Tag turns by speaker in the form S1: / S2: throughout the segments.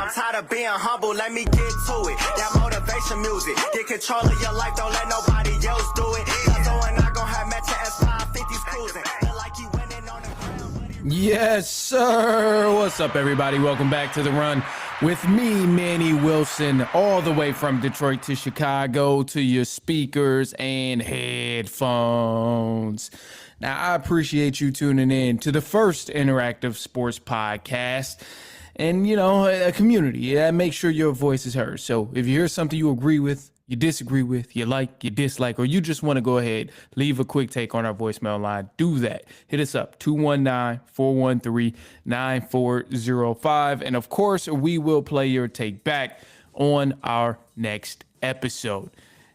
S1: I'm tired of being humble, let me get to it. That motivation music, get control of your life, don't let nobody else do it. Lotto and I gon' have matching Ep.531 cruising. Feel like you winning on the ground.
S2: Yes, sir. What's up, everybody? Welcome back to The Run with me, Manny Wilson, all the way from Detroit to Chicago to your speakers and headphones. Now, I appreciate you tuning in to the first interactive sports podcast and, a community. Yeah, make sure your voice is heard. So if you hear something you agree with, you disagree with, you like, you dislike, or you just want to go ahead, leave a quick take on our voicemail line, do that. Hit us up, 219-413-9405. And of course, we will play your take back on our next episode.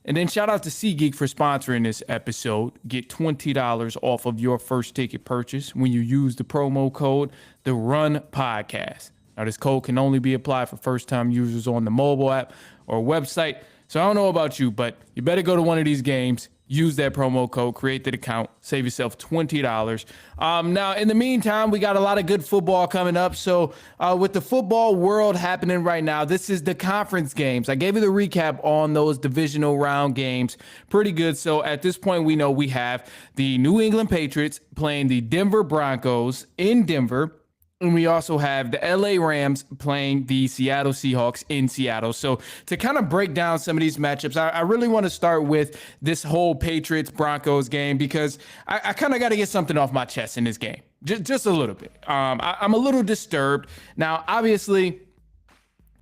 S2: And then shout out to SeatGeek for sponsoring this episode. Get $20 off of your first ticket purchase when you use the promo code The Run Podcast. Now, this code can only be applied for first-time users on the mobile app or website. So I don't know about you, but you better go to one of these games, use that promo code, create that account, save yourself $20. Now, in the meantime, we got a lot of good football coming up. So with the football world happening right now, this is the conference games. I gave you the recap on those divisional round games. Pretty good. So at this point, we know we have the New England Patriots playing the Denver Broncos in Denver. And we also have the LA Rams playing the Seattle Seahawks in Seattle. So to kind of break down some of these matchups, I really want to start with this whole Patriots-Broncos game because I kind of got to get something off my chest in this game, just a little bit. I'm a little disturbed. Now, obviously,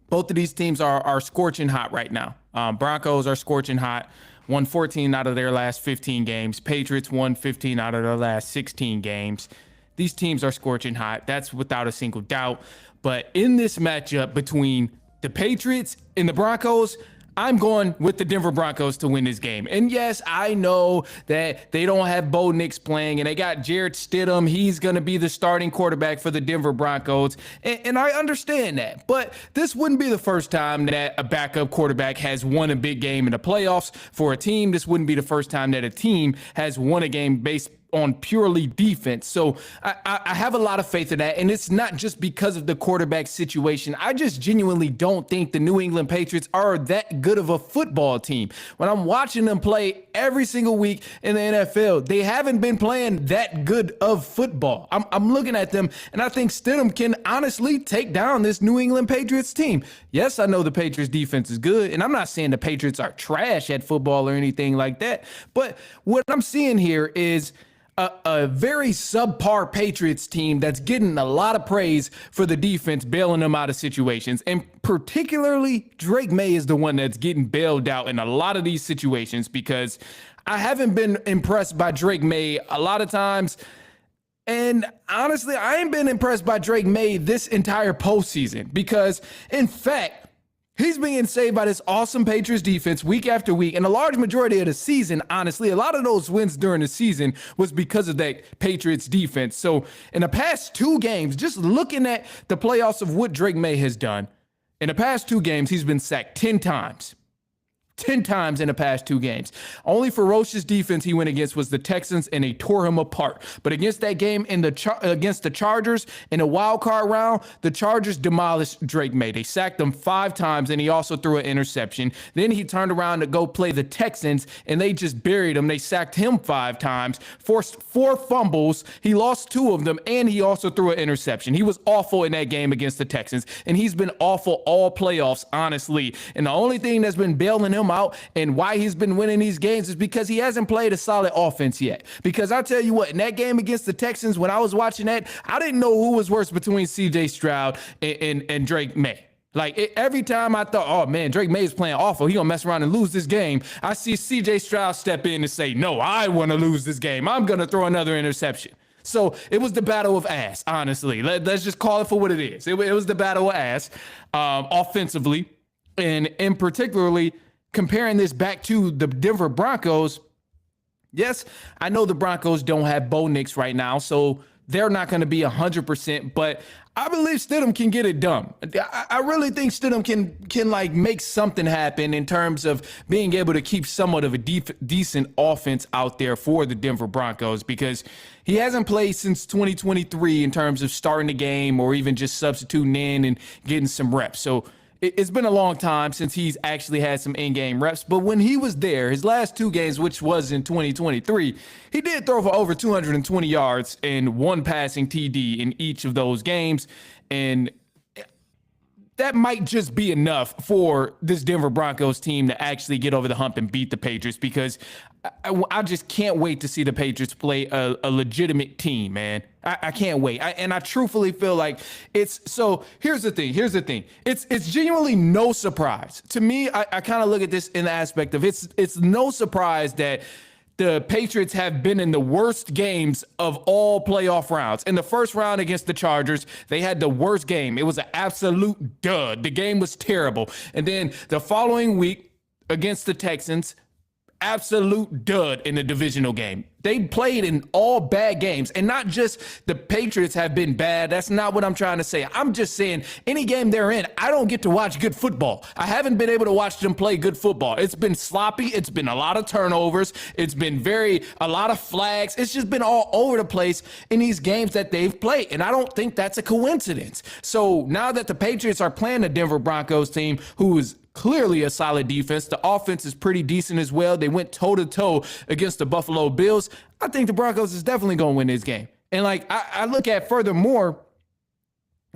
S2: both of these teams are scorching hot right now. Broncos are scorching hot, won 14 out of their last 15 games. Patriots won 15 out of their last 16 games. These teams are scorching hot. That's without a single doubt. But in this matchup between the Patriots and the Broncos, I'm going with the Denver Broncos to win this game. And yes, I know that they don't have Bo Nix playing and they got Jarrett Stidham. He's going to be the starting quarterback for the Denver Broncos. And I understand that. But this wouldn't be the first time that a backup quarterback has won a big game in the playoffs for a team. This wouldn't be the first time that a team has won a game based on purely defense. So I have a lot of faith in that. And it's not just because of the quarterback situation. I just genuinely don't think the New England Patriots are that good of a football team. When I'm watching them play every single week in the NFL, they haven't been playing that good of football. I'm looking at them and I think Stidham can honestly take down this New England Patriots team. Yes, I know the Patriots defense is good. And I'm not saying the Patriots are trash at football or anything like that. But what I'm seeing here is a very subpar Patriots team that's getting a lot of praise for the defense bailing them out of situations. And particularly, Drake May is the one that's getting bailed out in a lot of these situations because I haven't been impressed by Drake May a lot of times. And honestly, I ain't been impressed by Drake May this entire postseason because, in fact, he's being saved by this awesome Patriots defense week after week. And a large majority of the season, honestly, a lot of those wins during the season was because of that Patriots defense. So in the past two games, just looking at the playoffs of what Drake May has done, in the past two games, he's been sacked 10 times. 10 times in the past two games. Only ferocious defense he went against was the Texans, and they tore him apart. But against that game against the Chargers in a wild card round, the Chargers demolished Drake May. They sacked him 5 times, and he also threw an interception. Then he turned around to go play the Texans, and they just buried him. They sacked him 5 times, forced 4 fumbles. He lost 2 of them, and he also threw an interception. He was awful in that game against the Texans, and he's been awful all playoffs, honestly. And the only thing that's been bailing him out and why he's been winning these games is because he hasn't played a solid offense yet. Because I tell you what, in that game against the Texans, when I was watching that, I didn't know who was worse between CJ Stroud and Drake May. Every time I thought, oh man, Drake May is playing awful, he gonna mess around and lose this game, I see CJ Stroud step in and say, no, I want to lose this game. I'm gonna throw another interception. So it was the battle of ass, honestly. Let's just call it for what it is. It was the battle of ass offensively, and particularly comparing this back to the Denver Broncos. Yes, I know the Broncos don't have Bo Nix right now, so they're not going to be 100%, but I believe Stidham can get it done. I really think Stidham can like make something happen in terms of being able to keep somewhat of a decent offense out there for the Denver Broncos, because he hasn't played since 2023 in terms of starting the game or even just substituting in and getting some reps. So it's been a long time since he's actually had some in-game reps, but when he was there, his last 2 games, which was in 2023, he did throw for over 220 yards and 1 passing TD in each of those games, and that might just be enough for this Denver Broncos team to actually get over the hump and beat the Patriots, because I just can't wait to see the Patriots play a legitimate team, man. I can't wait. And I truthfully feel like so here's the thing. It's genuinely no surprise. To me, I kind of look at this in the aspect of it's no surprise that the Patriots have been in the worst games of all playoff rounds. In the first round against the Chargers, they had the worst game. It was an absolute dud. The game was terrible. And then the following week against the Texans, absolute dud in the divisional game. They played in all bad games, and not just the Patriots have been bad. That's not what I'm trying to say. I'm just saying any game they're in, I don't get to watch good football. I haven't been able to watch them play good football. It's been sloppy. It's been a lot of turnovers. It's been a lot of flags. It's just been all over the place in these games that they've played, and I don't think that's a coincidence. So now that the Patriots are playing the Denver Broncos team, who is clearly a solid defense, the offense is pretty decent as well. They went toe-to-toe against the Buffalo Bills. I think the Broncos is definitely going to win this game. And like I look at furthermore,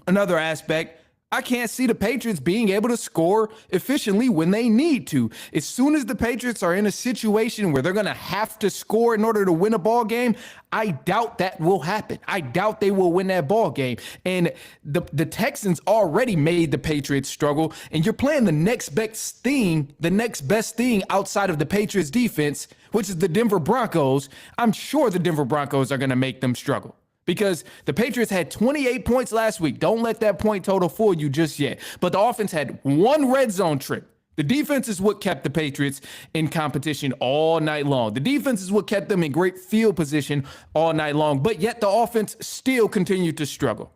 S2: another aspect, I can't see the Patriots being able to score efficiently when they need to. As soon as the Patriots are in a situation where they're going to have to score in order to win a ball game, I doubt that will happen. I doubt they will win that ball game. And the Texans already made the Patriots struggle, and you're playing the next best thing outside of the Patriots defense, which is the Denver Broncos. I'm sure the Denver Broncos are going to make them struggle, because the Patriots had 28 points last week. Don't let that point total fool you just yet. But the offense had 1 red zone trip. The defense is what kept the Patriots in competition all night long. The defense is what kept them in great field position all night long. But yet the offense still continued to struggle.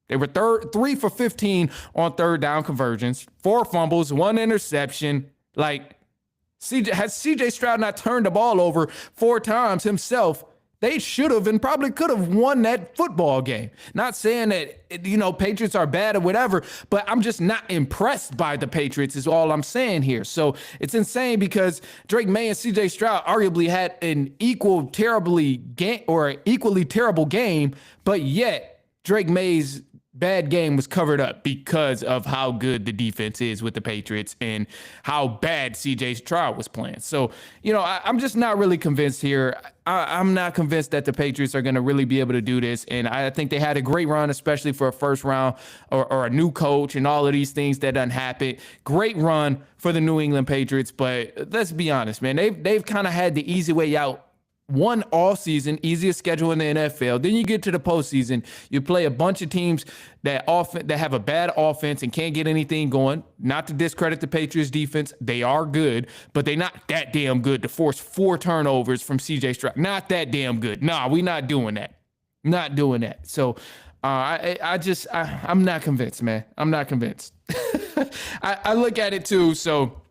S2: They were 3 for 15 on third down conversions, 4 fumbles, 1 interception. Like, has CJ Stroud not turned the ball over 4 times himself, they should have and probably could have won that football game. Not saying that, Patriots are bad or whatever, but I'm just not impressed by the Patriots is all I'm saying here. So it's insane, because Drake May and CJ Stroud arguably had an equally terrible game, but yet Drake May's bad game was covered up because of how good the defense is with the Patriots and how bad CJ Stroud was playing. So, I'm just not really convinced here. I'm not convinced that the Patriots are going to really be able to do this. And I think they had a great run, especially for a first round or a new coach and all of these things that done happen. Great run for the New England Patriots. But let's be honest, man, they've kind of had the easy way out. One all season, easiest schedule in the NFL. Then you get to the postseason, you play a bunch of teams that have a bad offense and can't get anything going. Not to discredit the Patriots defense, they are good, but they're not that damn good to force 4 turnovers from CJ Stroud. Not that damn good. Nah, we're not doing that. Not doing that. So I'm not convinced, man. I'm not convinced. I look at it too. So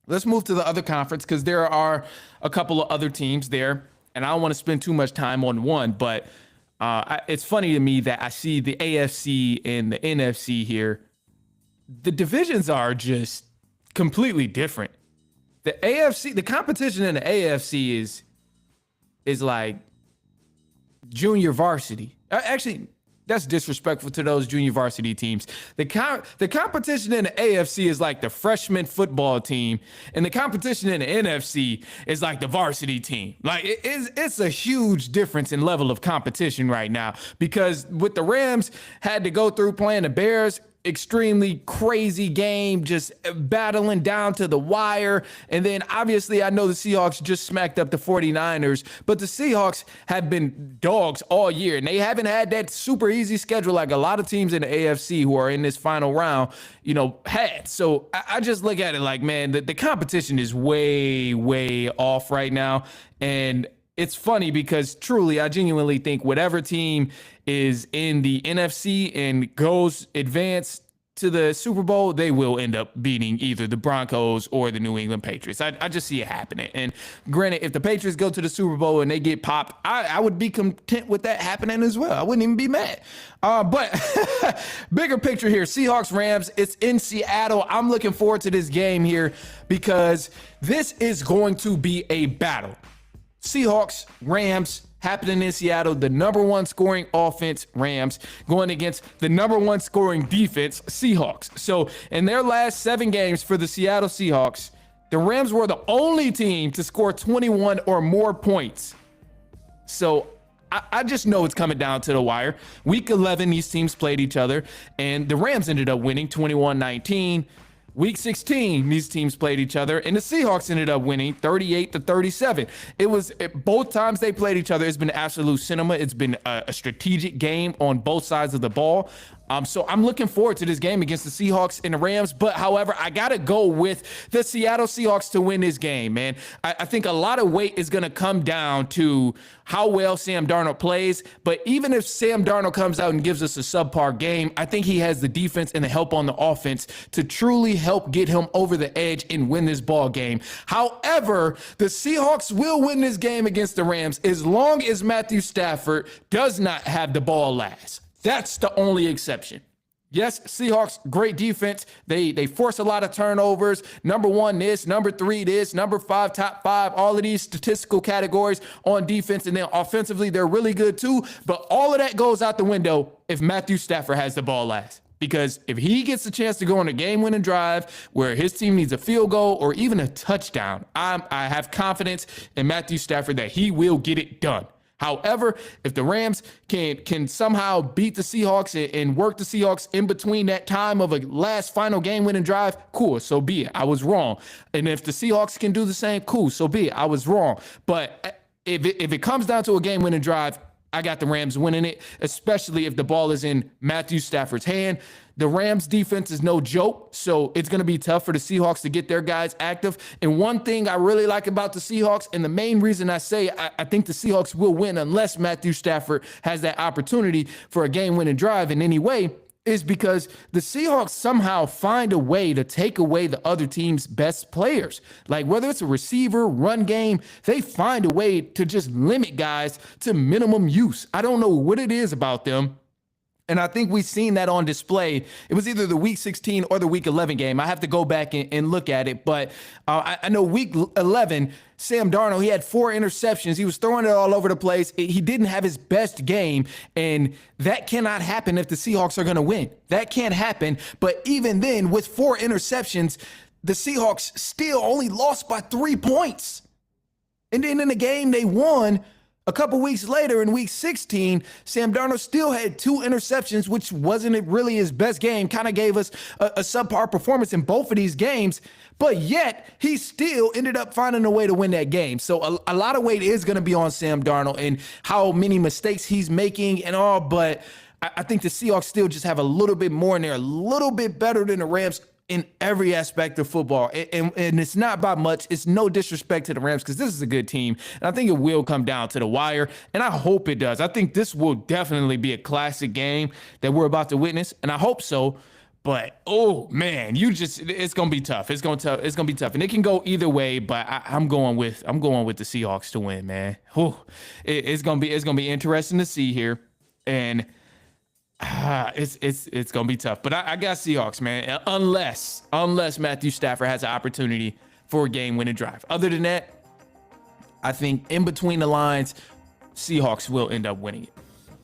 S2: let's move to the other conference, because there are a couple of other teams there, and I don't want to spend too much time on one, but it's funny to me that I see the AFC and the NFC here. The divisions are just completely different. The competition in the AFC is like junior varsity. Actually, that's disrespectful to those junior varsity teams. The competition in the AFC is like the freshman football team, and the competition in the NFC is like the varsity team. Like it's a huge difference in level of competition right now, because with the Rams had to go through playing the Bears, extremely crazy game, just battling down to the wire. And then obviously I know the Seahawks just smacked up the 49ers, but the Seahawks have been dogs all year, and they haven't had that super easy schedule like a lot of teams in the AFC who are in this final round, had. So I just look at it like, man, the competition is way, way off right now. And it's funny because truly, I genuinely think whatever team is in the NFC and goes advance to the Super Bowl, they will end up beating either the Broncos or the New England Patriots. I just see it happening. And granted, if the Patriots go to the Super Bowl and they get popped, I would be content with that happening as well. I wouldn't even be mad. But bigger picture here, Seahawks Rams, it's in Seattle. I'm looking forward to this game here because this is going to be a battle. Seahawks, Rams, happening in Seattle, the number one scoring offense, Rams, going against the number one scoring defense, Seahawks. So in their last 7 games for the Seattle Seahawks, the Rams were the only team to score 21 or more points. So I just know it's coming down to the wire. Week 11, these teams played each other, and the Rams ended up winning 21-19. Week 16, these teams played each other, and the Seahawks ended up winning 38-37. Both times they played each other, it's been absolute cinema. It's been a strategic game on both sides of the ball. So I'm looking forward to this game against the Seahawks and the Rams. But however, I got to go with the Seattle Seahawks to win this game, man. I think a lot of weight is going to come down to how well Sam Darnold plays. But even if Sam Darnold comes out and gives us a subpar game, I think he has the defense and the help on the offense to truly help get him over the edge and win this ball game. However, the Seahawks will win this game against the Rams as long as Matthew Stafford does not have the ball last. That's the only exception. Yes, Seahawks, great defense. They force a lot of turnovers. Number 1 this, number 3 this, number 5, top 5, all of these statistical categories on defense. And then offensively, they're really good too. But all of that goes out the window if Matthew Stafford has the ball last. Because if he gets a chance to go on a game-winning drive where his team needs a field goal or even a touchdown, I have confidence in Matthew Stafford that he will get it done. However, if the Rams can somehow beat the Seahawks and work the Seahawks in between that time of a last final game-winning drive, cool, so be it. I was wrong. And if the Seahawks can do the same, cool, so be it. I was wrong. But if it comes down to a game-winning drive, I got the Rams winning it, especially if the ball is in Matthew Stafford's hand. The Rams defense is no joke, so it's going to be tough for the Seahawks to get their guys active. And one thing I really like about the Seahawks, and the main reason I say I think the Seahawks will win unless Matthew Stafford has that opportunity for a game-winning drive in any way, is because the Seahawks somehow find a way to take away the other team's best players. Like whether it's a receiver, run game, they find a way to just limit guys to minimum use. I don't know what it is about them. And I think we've seen that on display. It was either the Week 16 or the Week 11 game. I have to go back and look at it. But I know Week 11, Sam Darnold, he had 4 interceptions. He was throwing it all over the place. He didn't have his best game. And that cannot happen if the Seahawks are going to win. That can't happen. But even then, with 4 interceptions, the Seahawks still only lost by 3 points. And then in the game they won, a couple weeks later in Week 16, Sam Darnold still had 2 interceptions, which wasn't really his best game, kind of gave us a subpar performance in both of these games, but yet he still ended up finding a way to win that game. So a lot of weight is going to be on Sam Darnold and how many mistakes he's making and all, but I think the Seahawks still just have a little bit more in there, a little bit better than the Rams in every aspect of football. And it's not by much. It's no disrespect to the Rams because this is a good team. And I think it will come down to the wire. And I hope it does. I think this will definitely be a classic game that we're about to witness. And I hope so. But, oh, man, it's going to be tough. It's going to be tough. And it can go either way, but I'm going with the Seahawks to win, man. It's going to be interesting to see here. And it's gonna be tough, but I got Seahawks, man. Unless Matthew Stafford has an opportunity for a game-winning drive. Other than that, I think in between the lines, Seahawks will end up winning it.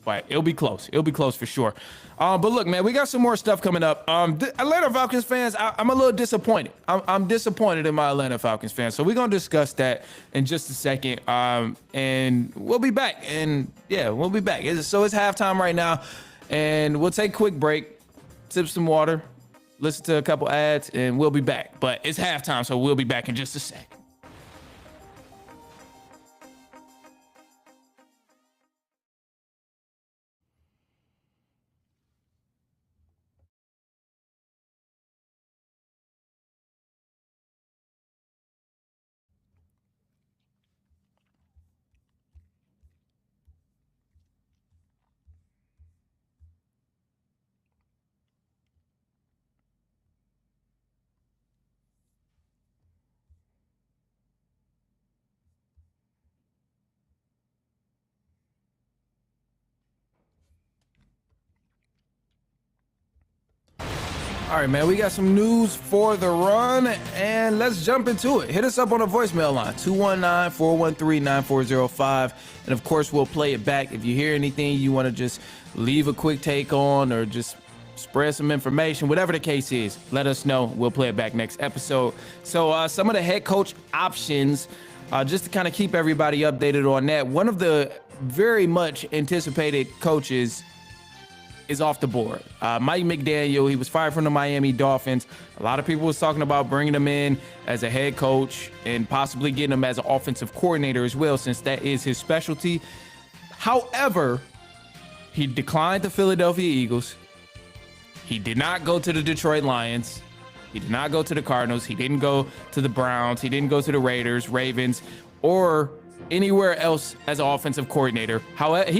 S2: But it'll be close. It'll be close for sure. But look, man, we got some more stuff coming up. Atlanta Falcons fans, I'm a little disappointed. I'm disappointed in my Atlanta Falcons fans. So we're gonna discuss that in just a second. And we'll be back. And yeah, we'll be back. So it's halftime right now. And we'll take a quick break, sip some water, listen to a couple ads, and we'll be back. But it's halftime, so we'll be back in just a sec. All right, man, we got some news for the run, and let's jump into it. Hit us up on the voicemail line, 219-413-9405. And, of course, we'll play it back. If you hear anything you want to just leave a quick take on or just spread some information, whatever the case is, let us know. We'll play it back next episode. So some of the head coach options, just to kind of keep everybody updated on that, one of the very much anticipated coaches is off the board. Mike McDaniel, he was fired from the Miami Dolphins. A lot of people was talking about bringing him in as a head coach and possibly getting him as an offensive coordinator as well, since that is his specialty. However, he declined the Philadelphia Eagles. He did not go to the Detroit Lions. He did not go to the Cardinals. He didn't go to the Browns. He didn't go to the Raiders, Ravens, or anywhere else as an offensive coordinator. However,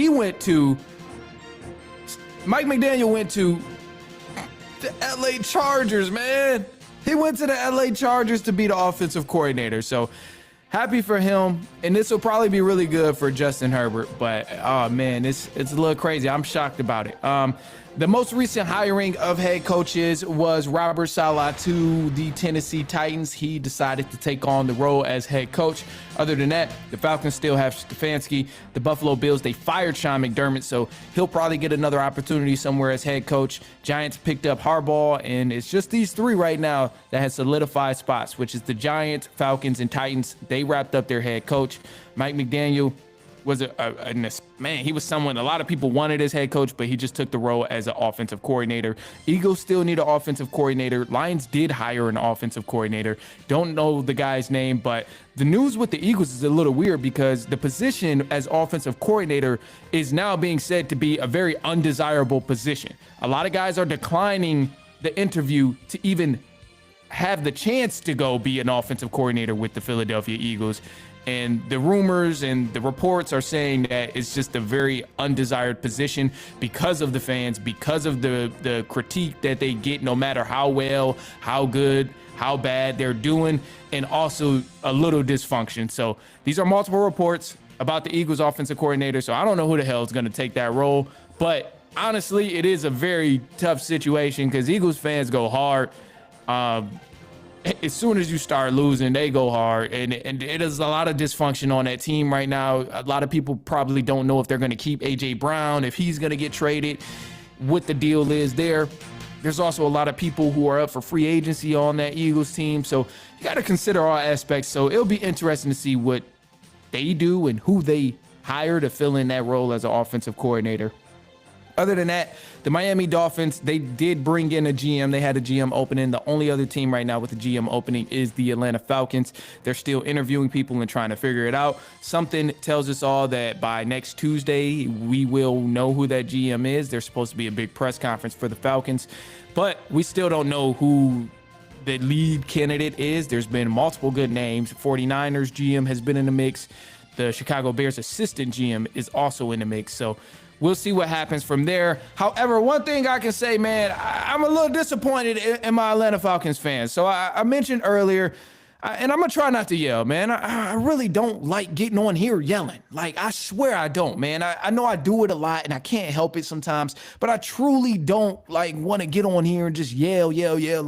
S2: Mike McDaniel went to the LA Chargers, man. He went to the LA Chargers to be the offensive coordinator. So happy for him. And this will probably be really good for Justin Herbert. But, oh, man, it's a little crazy. I'm shocked about it. The most recent hiring of head coaches was Robert Saleh to the Tennessee Titans. He decided to take on the role as head coach. Other than that, the Falcons still have Stefanski. The Buffalo Bills, they fired Sean McDermott, so he'll probably get another opportunity somewhere as head coach. Giants picked up Harbaugh, and it's just these three right now that has solidified spots, which is the Giants, Falcons, and Titans. They wrapped up their head coach. Mike McDaniel was he was someone a lot of people wanted as head coach, but he just took the role as an offensive coordinator. Eagles still need an offensive coordinator. Lions did hire an offensive coordinator. Don't know the guy's name, but the news with the Eagles is a little weird because the position as offensive coordinator is now being said to be a very undesirable position. A lot of guys are declining the interview to even have the chance to go be an offensive coordinator with the Philadelphia Eagles. And the rumors and the reports are saying that it's just a very undesired position because of the fans, because of the critique that they get, no matter how well, how good, how bad they're doing, and also a little dysfunction. So these are multiple reports about the Eagles offensive coordinator. So I don't know who the hell is going to take that role. But honestly, it is a very tough situation because Eagles fans go hard. As soon as you start losing, they go hard. And it is a lot of dysfunction on that team right now. A lot of people probably don't know if they're going to keep A.J. Brown, if he's going to get traded, what the deal is there. There's also a lot of people who are up for free agency on that Eagles team. So you got to consider all aspects. So it'll be interesting to see what they do and who they hire to fill in that role as an offensive coordinator. Other than that, the Miami Dolphins, they did bring in a GM. They had a GM opening. The only other team right now with a GM opening is the Atlanta Falcons. They're still interviewing people and trying to figure it out. Something tells us all that by next Tuesday, we will know who that GM is. There's supposed to be a big press conference for the Falcons, but we still don't know who the lead candidate is. There's been multiple good names. 49ers GM has been in the mix. The Chicago Bears assistant GM is also in the mix. So we'll see what happens from there. However, one thing I can say, man, I'm a little disappointed in my Atlanta Falcons fans. So I mentioned earlier, and I'm going to try not to yell, man. I really don't like getting on here yelling. Like, I swear I don't, man. I know I do it a lot, and I can't help it sometimes. But I truly don't, want to get on here and just yell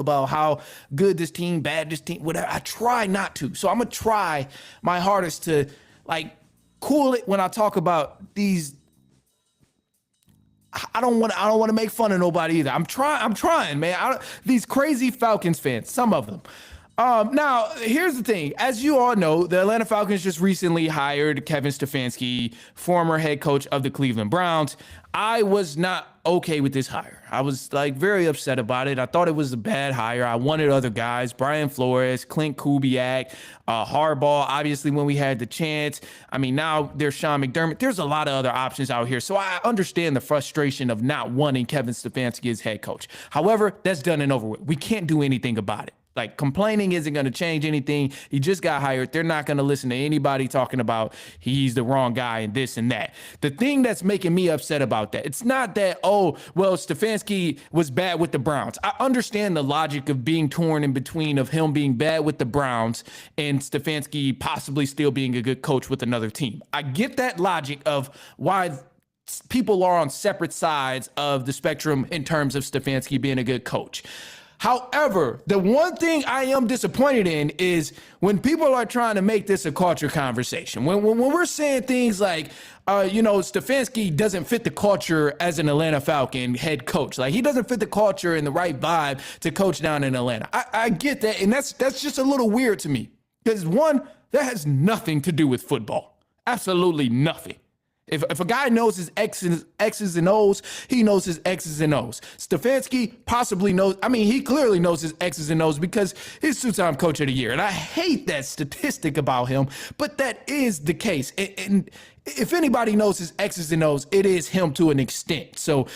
S2: about how good this team, bad this team, whatever. I try not to. So I'm going to try my hardest to, cool it when I talk about these. I don't want to make fun of nobody either. I'm trying, man. These crazy Falcons fans, some of them. Now, here's the thing. As you all know, the Atlanta Falcons just recently hired Kevin Stefanski, former head coach of the Cleveland Browns. I was not okay with this hire. I was very upset about it. I thought it was a bad hire. I wanted other guys, Brian Flores, Clint Kubiak, Harbaugh, obviously when we had the chance. I mean, now there's Sean McDermott. There's a lot of other options out here. So I understand the frustration of not wanting Kevin Stefanski as head coach. However, that's done and over with. We can't do anything about it. Complaining isn't going to change anything. He just got hired. They're not going to listen to anybody talking about he's the wrong guy and this and that. The thing that's making me upset about that, it's not that, Stefanski was bad with the Browns. I understand the logic of being torn in between of him being bad with the Browns and Stefanski possibly still being a good coach with another team. I get that logic of why people are on separate sides of the spectrum in terms of Stefanski being a good coach. However, the one thing I am disappointed in is when people are trying to make this a culture conversation. When we're saying things like, Stefanski doesn't fit the culture as an Atlanta Falcon head coach. Like, he doesn't fit the culture and the right vibe to coach down in Atlanta. I get that, and that's just a little weird to me. Because, one, that has nothing to do with football. Absolutely nothing. If a guy knows his X's and O's, he knows his X's and O's. Stefanski possibly knows, he clearly knows his X's and O's because he's two-time coach of the year. And I hate that statistic about him, but that is the case. And if anybody knows his X's and O's, it is him to an extent. So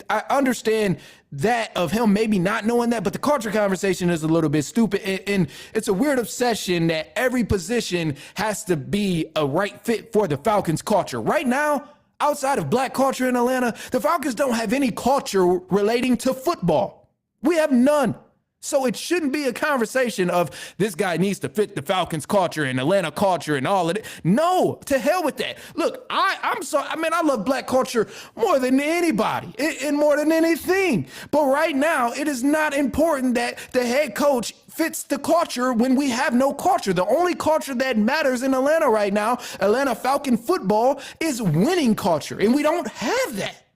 S2: I understand that of him maybe not knowing that, but the culture conversation is a little bit stupid. And it's a weird obsession that every position has to be a right fit for the Falcons culture. Right now, outside of black culture in Atlanta, the Falcons don't have any culture relating to football. We have none. So it shouldn't be a conversation of this guy needs to fit the Falcons culture and Atlanta culture and all of it. No, to hell with that. Look, I'm sorry. I love black culture more than anybody and more than anything. But right now, it is not important that the head coach fits the culture when we have no culture. The only culture that matters in Atlanta right now, Atlanta Falcon football, is winning culture. And we don't have that.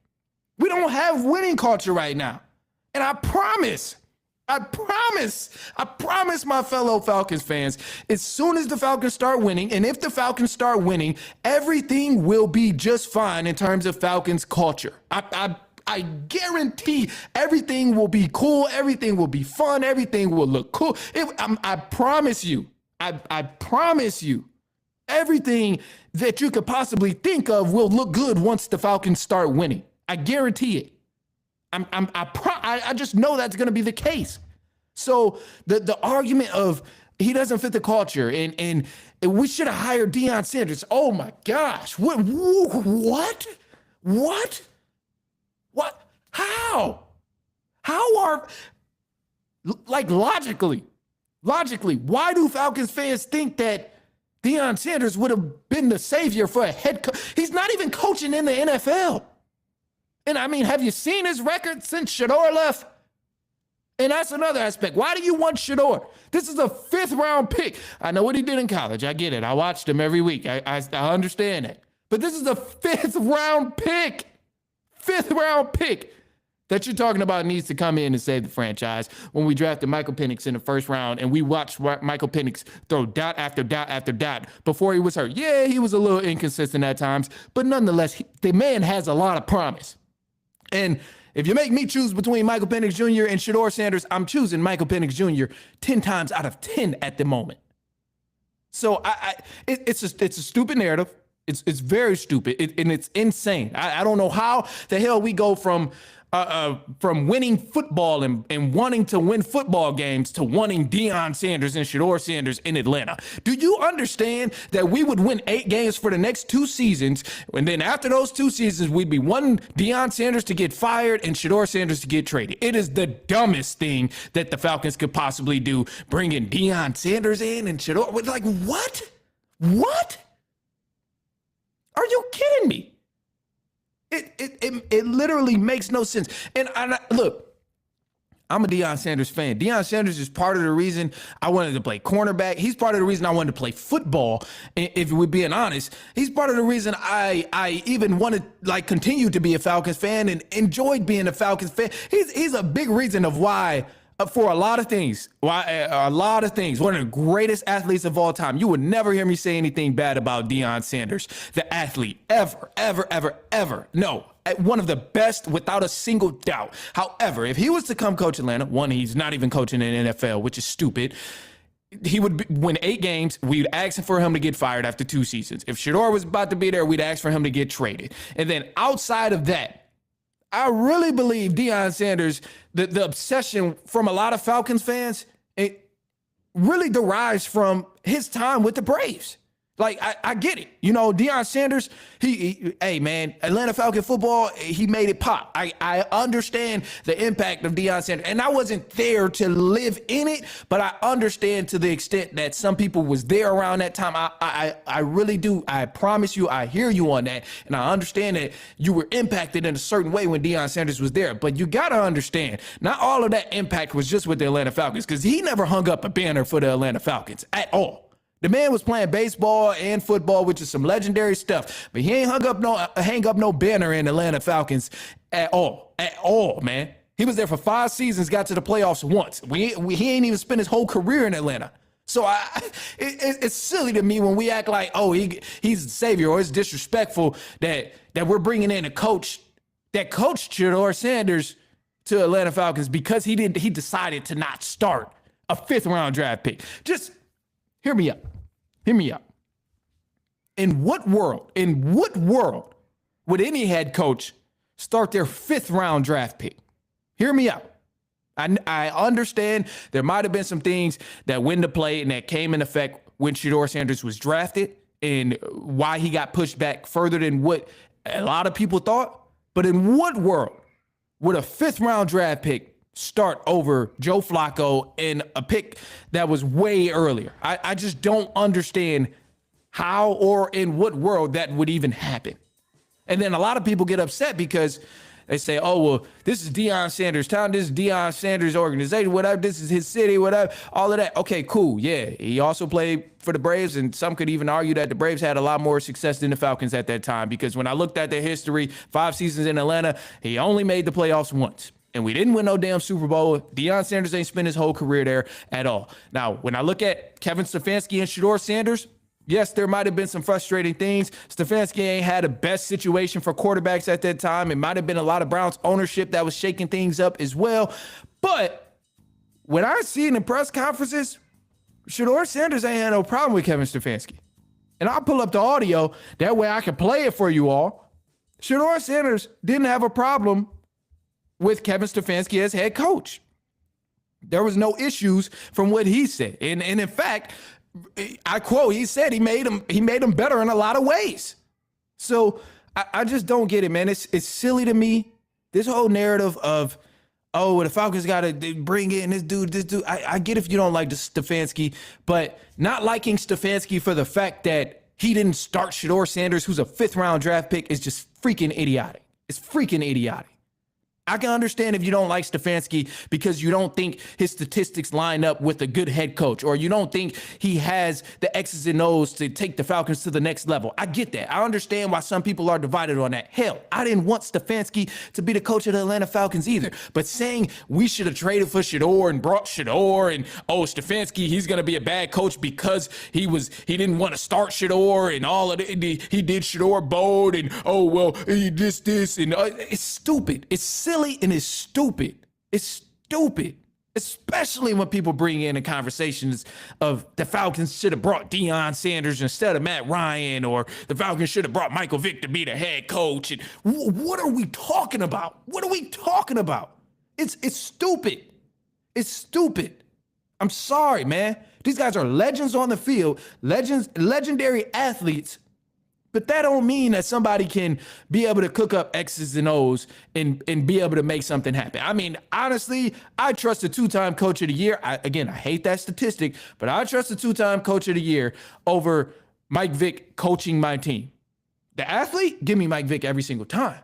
S2: We don't have winning culture right now. And I promise my fellow Falcons fans, as soon as the Falcons start winning, and if the Falcons start winning, everything will be just fine in terms of Falcons culture. I guarantee everything will be cool, everything will be fun, everything will look cool. I promise you, I promise you, everything that you could possibly think of will look good once the Falcons start winning. I guarantee it. I just know that's going to be the case. So the argument of he doesn't fit the culture and we should have hired Deion Sanders. Oh my gosh. What? How are, like, logically, why do Falcons fans think that Deion Sanders would have been the savior for a head coach? He's not even coaching in the NFL. And have you seen his record since Shador left? And that's another aspect. Why do you want Shador? This is a 5th round pick. I know what he did in college. I get it. I watched him every week. I understand that. But this is a 5th round pick. 5th round pick that you're talking about needs to come in and save the franchise. When we drafted Michael Penix in the 1st round and we watched Michael Penix throw dot after dot after dot before he was hurt. Yeah, he was a little inconsistent at times, but nonetheless, the man has a lot of promise. And if you make me choose between Michael Penix Jr. and Shador Sanders, I'm choosing Michael Penix Jr. 10 times out of 10 at the moment. So it's a stupid narrative. It's very stupid and it's insane. I don't know how the hell we go from winning football and wanting to win football games to wanting Deion Sanders and Shador Sanders in Atlanta. Do you understand that we would win 8 games for the next 2 seasons, and then after those 2 seasons, we'd be wanting Deion Sanders to get fired and Shador Sanders to get traded? It is the dumbest thing that the Falcons could possibly do, bringing Deion Sanders in and Shador. Like, what? What? Are you kidding me? It literally makes no sense. And look, I'm a Deion Sanders fan. Deion Sanders is part of the reason I wanted to play cornerback. He's part of the reason I wanted to play football. If we're being honest, he's part of the reason I even wanted, continue to be a Falcons fan and enjoyed being a Falcons fan. He's a big reason of why. For a lot of things, one of the greatest athletes of all time. You would never hear me say anything bad about Deion Sanders, the athlete, ever. No, one of the best without a single doubt. However, if he was to come coach Atlanta, one, he's not even coaching in the NFL, which is stupid. He would win 8 games. We'd ask for him to get fired after 2 seasons. If Shador was about to be there, we'd ask for him to get traded. And then outside of that, I really believe Deion Sanders, the obsession from a lot of Falcons fans, it really derives from his time with the Braves. Like, I get it. You know, Deion Sanders, hey, man, Atlanta Falcon football, he made it pop. I understand the impact of Deion Sanders. And I wasn't there to live in it, but I understand to the extent that some people was there around that time. I really do. I promise you, I hear you on that. And I understand that you were impacted in a certain way when Deion Sanders was there. But you got to understand, not all of that impact was just with the Atlanta Falcons, because he never hung up a banner for the Atlanta Falcons at all. The man was playing baseball and football, which is some legendary stuff, but he ain't hang up no banner in Atlanta Falcons at all, man. He was there for 5 seasons, got to the playoffs once. He ain't even spent his whole career in Atlanta. So it's silly to me when we act like, oh, he's the savior, or it's disrespectful that we're bringing in a coach that coached Shedeur Sanders to Atlanta Falcons because he decided to not start a 5th round draft pick. Just hear me out. Hear me out. In what world would any head coach start their 5th round draft pick? Hear me out. I understand there might have been some things that went into play and that came in effect when Shedeur Sanders was drafted and why he got pushed back further than what a lot of people thought. But in what world would a 5th round draft pick start over Joe Flacco in a pick that was way earlier? I just don't understand how or in what world that would even happen. And then a lot of people get upset because they say, oh, well, this is Deion Sanders' town. This is Deion Sanders' organization, whatever. This is his city, whatever, all of that. Okay, cool. Yeah, he also played for the Braves, and some could even argue that the Braves had a lot more success than the Falcons at that time, because when I looked at their history, 5 seasons in Atlanta, he only made the playoffs once. And we didn't win no damn Super Bowl. Deion Sanders ain't spent his whole career there at all. Now, when I look at Kevin Stefanski and Shedeur Sanders, yes, there might have been some frustrating things. Stefanski ain't had the best situation for quarterbacks at that time. It might have been a lot of Browns ownership that was shaking things up as well. But when I see it in press conferences, Shedeur Sanders ain't had no problem with Kevin Stefanski. And I'll pull up the audio. That way I can play it for you all. Shedeur Sanders didn't have a problem with Kevin Stefanski as head coach. There was no issues from what he said. And in fact, I quote, he said he made him better in a lot of ways. So I just don't get it, man. It's silly to me. This whole narrative of, oh, the Falcons got to bring in this dude. I get if you don't like Stefanski, but not liking Stefanski for the fact that he didn't start Shedeur Sanders, who's a 5th round draft pick, is just freaking idiotic. It's freaking idiotic. I can understand if you don't like Stefanski because you don't think his statistics line up with a good head coach, or you don't think he has the X's and O's to take the Falcons to the next level. I get that. I understand why some people are divided on that. Hell, I didn't want Stefanski to be the coach of the Atlanta Falcons either. But saying we should have traded for Shedeur and brought Shedeur, and oh, Stefanski, he's going to be a bad coach because he didn't want to start Shedeur and all of it. He did Shedeur bold, and oh, well, he this, and it's stupid. It's silly. And it's stupid. It's stupid. Especially when people bring in the conversations of the Falcons should have brought Deion Sanders instead of Matt Ryan, or the Falcons should have brought Michael Vick to be the head coach. And what are we talking about? What are we talking about? It's stupid. It's stupid. I'm sorry, man. These guys are legends on the field, legendary athletes. But that don't mean that somebody can be able to cook up X's and O's and be able to make something happen. I mean, honestly, I trust the 2-time coach of the year. I hate that statistic, but I trust the 2-time coach of the year over Mike Vick coaching my team. The athlete, give me Mike Vick every single time.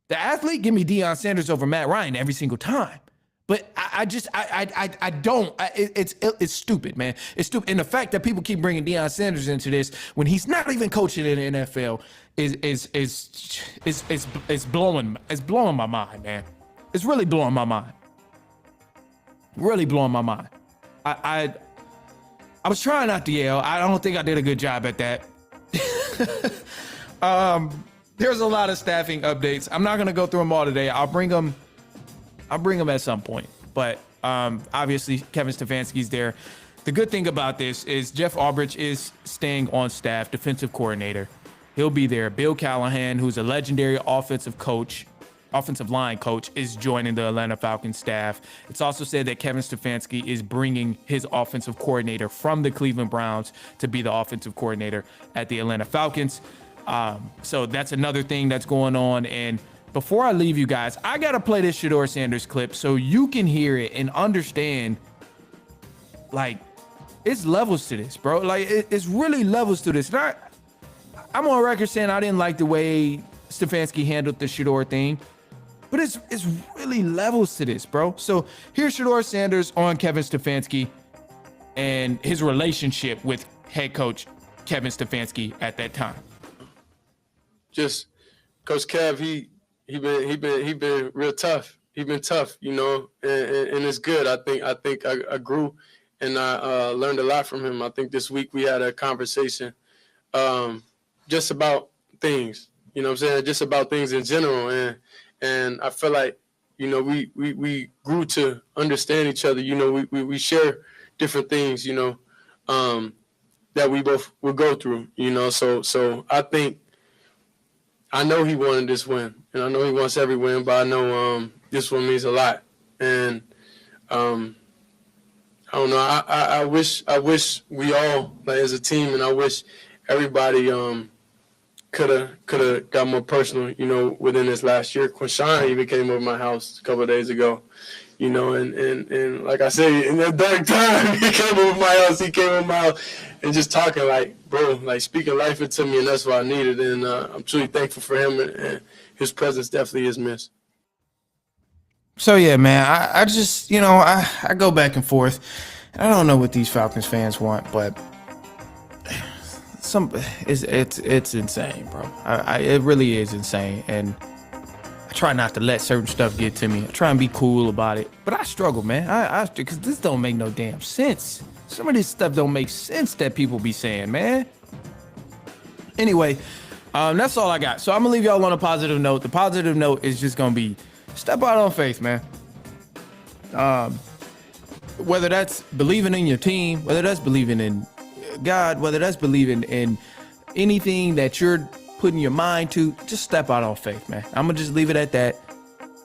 S2: The athlete, give me Deion Sanders over Matt Ryan every single time. But I don't. It's stupid, man. It's stupid. And the fact that people keep bringing Deion Sanders into this when he's not even coaching in the NFL is blowing my mind, man. It's really blowing my mind. Really blowing my mind. I was trying not to yell. I don't think I did a good job at that. There's a lot of staffing updates. I'm not gonna go through them all today. I'll bring them at some point. But obviously, Kevin Stefanski's there. The good thing about this is Jeff Albrecht is staying on staff, defensive coordinator. He'll be there. Bill Callahan, who's a legendary offensive coach, offensive line coach, is joining the Atlanta Falcons staff. It's also said that Kevin Stefanski is bringing his offensive coordinator from the Cleveland Browns to be the offensive coordinator at the Atlanta Falcons. So that's another thing that's going on. And before I leave you guys, I got to play this Shedeur Sanders clip so you can hear it and understand, like, it's levels to this, bro. Like, it's really levels to this. And I'm on record saying I didn't like the way Stefanski handled the Shedeur thing, but it's really levels to this, bro. So here's Shedeur Sanders on Kevin Stefanski and his relationship with head coach Kevin Stefanski at that time.
S3: Just Coach Kev, he been real tough. He been tough, you know, and it's good. I think I grew and I learned a lot from him. I think this week we had a conversation just about things, you know what I'm saying, just about things in general. And I feel like, you know, we grew to understand each other. You know, we share different things, you know, that we both will go through, you know. So I know he wanted this win, and I know he wants every win, but I know this one means a lot. And I don't know. I wish we all, like, as a team, and I wish everybody could have got more personal, you know, within this last year. Quinshon even came over my house a couple of days ago, you know, and like I said, in that dark time, he came over my house and just talking, like, bro, like, speaking life into me, and that's what I needed. And I'm truly thankful for him, and his presence definitely is missed.
S2: So, yeah, man, I just, you know, I go back and forth. I don't know what these Falcons fans want, but it's insane, bro. It really is insane. And I try not to let certain stuff get to me. I try and be cool about it. But I struggle, man. Because this don't make no damn sense. Some of this stuff don't make sense that people be saying, man. Anyway, that's all I got. So I'm going to leave y'all on a positive note. The positive note is just going to be step out on faith, man. Whether that's believing in your team, whether that's believing in God, whether that's believing in anything that you're putting your mind to, just step out on faith, man. I'm going to just leave it at that.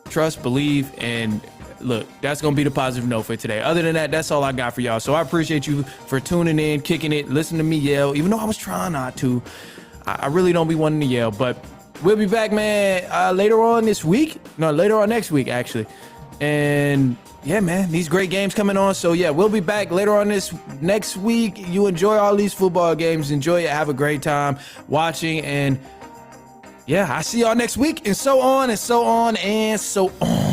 S2: Trust, believe, and look, that's going to be the positive note for today. Other than that, that's all I got for y'all. So I appreciate you for tuning in, kicking it, listening to me yell, even though I was trying not to. I really don't be wanting to yell, but we'll be back, man, later on next week, actually. And yeah, man, these great games coming on. So yeah, we'll be back later on this next week. You enjoy all these football games. Enjoy it. Have a great time watching. And yeah, I see y'all next week, and so on and so on and so on.